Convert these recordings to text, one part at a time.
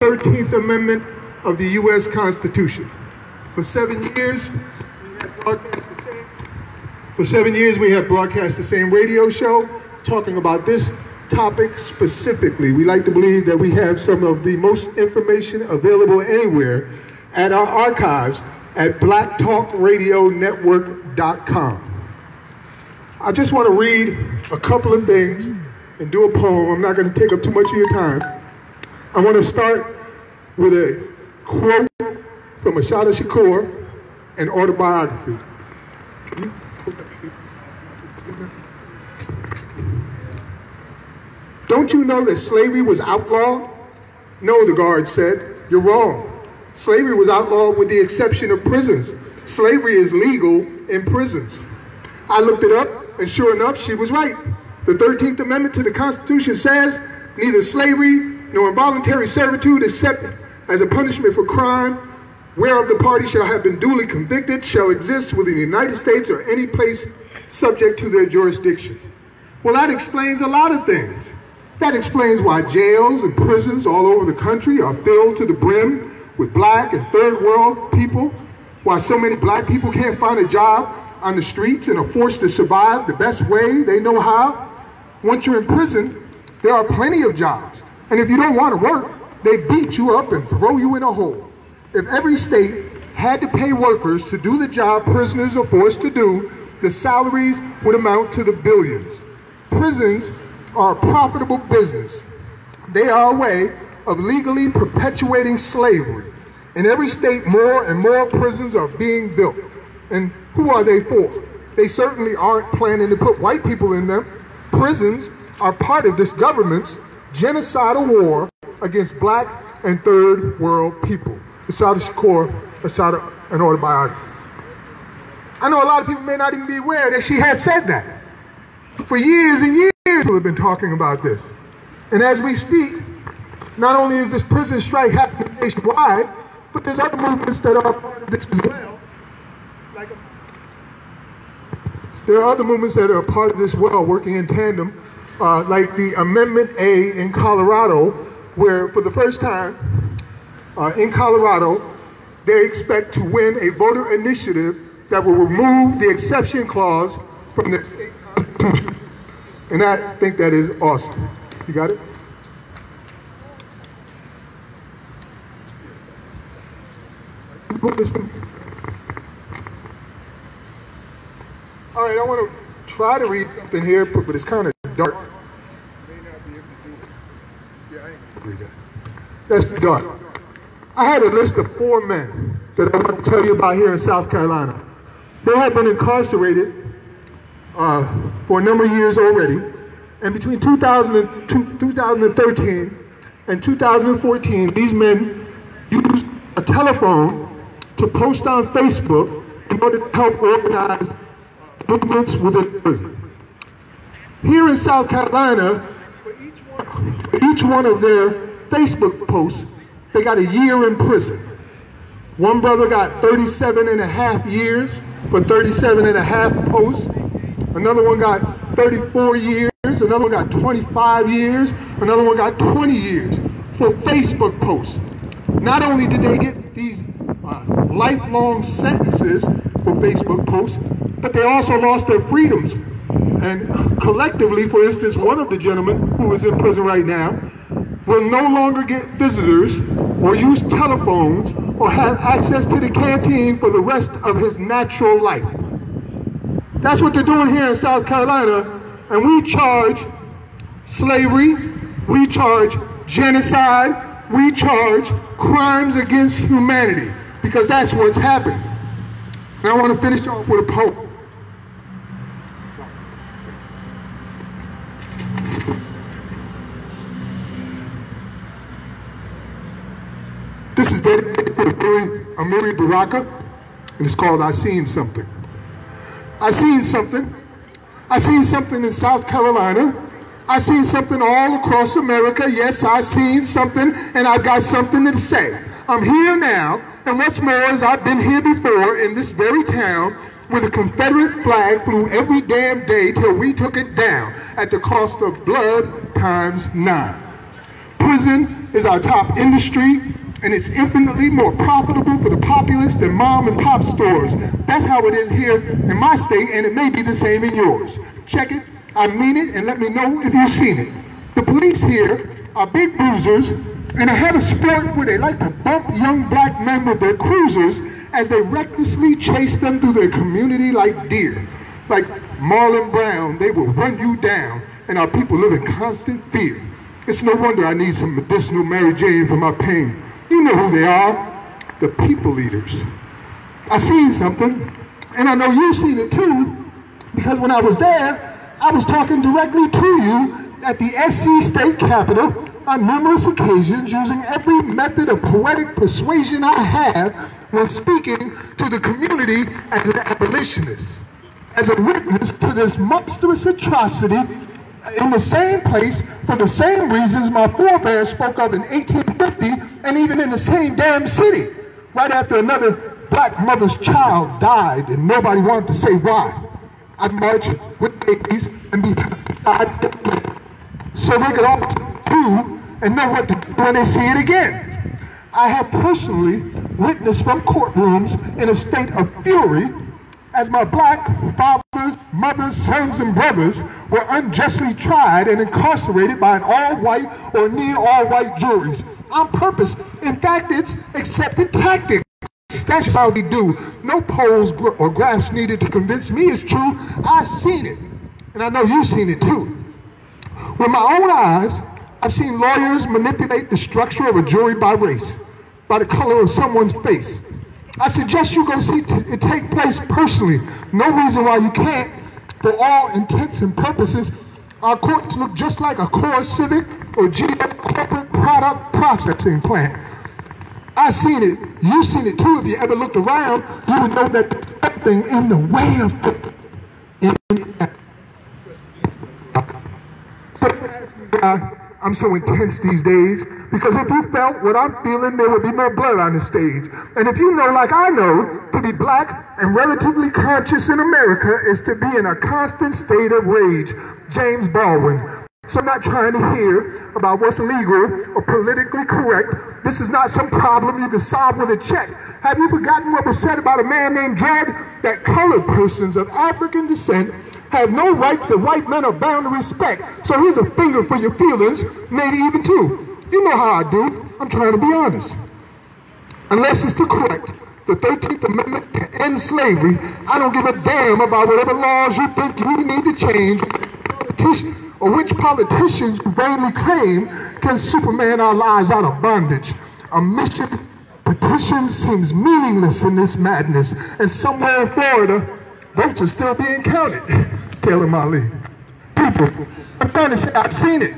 13th Amendment of the U.S. Constitution. For 7 years, we have broadcast the same radio show talking about this topic specifically. We like to believe that we have some of the most information available anywhere at our archives at blacktalkradionetwork.com. I just want to read a couple of things and do a poem. I'm not going to take up too much of your time. I want to start with a quote from Assata Shakur, an autobiography. Don't you know that slavery was outlawed? No, the guard said. You're wrong. Slavery was outlawed with the exception of prisons. Slavery is legal in prisons. I looked it up, and sure enough, she was right. The 13th Amendment to the Constitution says, neither slavery nor involuntary servitude except as a punishment for crime, whereof the party shall have been duly convicted, shall exist within the United States or any place subject to their jurisdiction. Well, that explains a lot of things. That explains why jails and prisons all over the country are filled to the brim with black and third world people, why so many black people can't find a job on the streets and are forced to survive the best way they know how. Once you're in prison, there are plenty of jobs. And if you don't want to work, they beat you up and throw you in a hole. If every state had to pay workers to do the job prisoners are forced to do, the salaries would amount to the billions. Prisons are a profitable business. They are a way of legally perpetuating slavery. In every state, more and more prisons are being built. And who are they for? They certainly aren't planning to put white people in them. Prisons are part of this government's genocidal war against black and third world people. Assata Shakur, Assata, an autobiography. I know a lot of people may not even be aware that she had said that. For years and years, people have been talking about this. And as we speak, not only is this prison strike happening nationwide, but there's other movements that are part of this as well. There are other movements that are part of this well, working in tandem, like the Amendment A in Colorado, where for the first time in Colorado, they expect to win a voter initiative that will remove the exception clause from their state constitution. And I think that is awesome. You got it? All right, I want to try to read something here, but it's kind of dark. I may not be able to do it. Yeah, I ain't going to read that. That's dark. I had a list of 4 men that I want to tell you about here in South Carolina. They have been incarcerated for a number of years already. And between 2013 and 2014, these men used a telephone to post on Facebook in order to help organize movements within prison. Here in South Carolina, for each one of their Facebook posts, they got a year in prison. One brother got 37.5 years for 37.5 posts. Another one got 34 years. Another one got 25 years. Another one got 20 years for Facebook posts. Not only did they get these lifelong sentences for Facebook posts, but they also lost their freedoms. And collectively, for instance, one of the gentlemen who is in prison right now will no longer get visitors or use telephones or have access to the canteen for the rest of his natural life. That's what they're doing here in South Carolina, and we charge slavery, we charge genocide, we charge crimes against humanity, because that's what's happening. And I want to finish off with a poem. This is dedicated to Amiri Baraka, and it's called I Seen Something. I seen something. I seen something in South Carolina. I seen something all across America. Yes, I seen something, and I've got something to say. I'm here now, and what's more is I've been here before in this very town where the Confederate flag flew every damn day till we took it down at the cost of blood ×9. Prison is our top industry, and it's infinitely more profitable for the populace than mom and pop stores. That's how it is here in my state, and it may be the same in yours. Check it, I mean it, and let me know if you've seen it. The police here are big bruisers, and they have a sport where they like to bump young black men with their cruisers as they recklessly chase them through their community like deer. Like Marlon Brown, they will run you down, and our people live in constant fear. It's no wonder I need some medicinal maryjane for my pain. You know who they are, the people eaters. I seen something, and I know you've seen it too, because when I was there, I was talking directly to you at the SC State Capitol on numerous occasions, using every method of poetic persuasion I have when speaking to the community as an abolitionist, as a witness to this monstrous atrocity in the same place for the same reasons my forebears spoke of in 1850, and even in the same damn city, right after another black mother's child died and nobody wanted to say why. I'd march with babies and be beside them so they could all see too and know what to do when they see it again. I have personally witnessed from courtrooms in a state of fury as my black fathers, mothers, sons, and brothers were unjustly tried and incarcerated by an all-white or near all-white juries on purpose. In fact, it's accepted tactic. That's just how we do. No polls or graphs needed to convince me it's true. I've seen it, and I know you've seen it too. With my own eyes, I've seen lawyers manipulate the structure of a jury by race, by the color of someone's face. I suggest you go see it take place personally. No reason why you can't. For all intents and purposes, our courts look just like a core civic or GM corporate product processing plant. I've seen it. You've seen it too. If you ever looked around, you would know that there's something in the way of I'm so intense these days, because if you felt what I'm feeling, there would be more blood on the stage. And if you know, like I know, to be black and relatively conscious in America is to be in a constant state of rage. James Baldwin. So I'm not trying to hear about what's legal or politically correct. This is not some problem you can solve with a check. Have you forgotten what was said about a man named Dredd? That colored persons of African descent have no rights that white men are bound to respect. So here's a finger for your feelings, maybe even two. You know how I do. I'm trying to be honest. Unless it's to correct the 13th Amendment to end slavery, I don't give a damn about whatever laws you think we need to change, or which politicians you vainly claim can Superman our lives out of bondage. A mission petition seems meaningless in this madness, and somewhere in Florida, votes are still being counted. Taylor Mali. People, I'm trying to say I've seen it.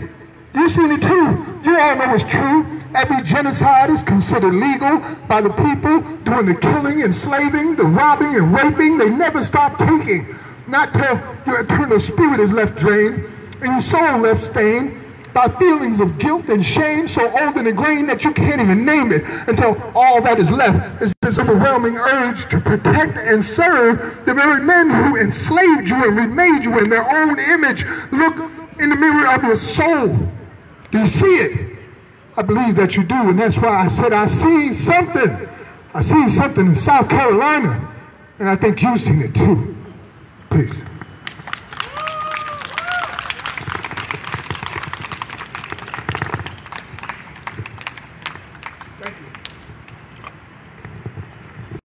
You've seen it too. You all know it's true. Every genocide is considered legal by the people doing the killing, enslaving, the robbing, and raping. They never stop taking. Not till your eternal spirit is left drained and your soul left stained by feelings of guilt and shame so old and ingrained that you can't even name it, until all that is left is this overwhelming urge to protect and serve the very men who enslaved you and remade you in their own image. Look in the mirror of your soul. Do you see it? I believe that you do, and that's why I said I see something. I see something in South Carolina, and I think you've seen it too. Peace.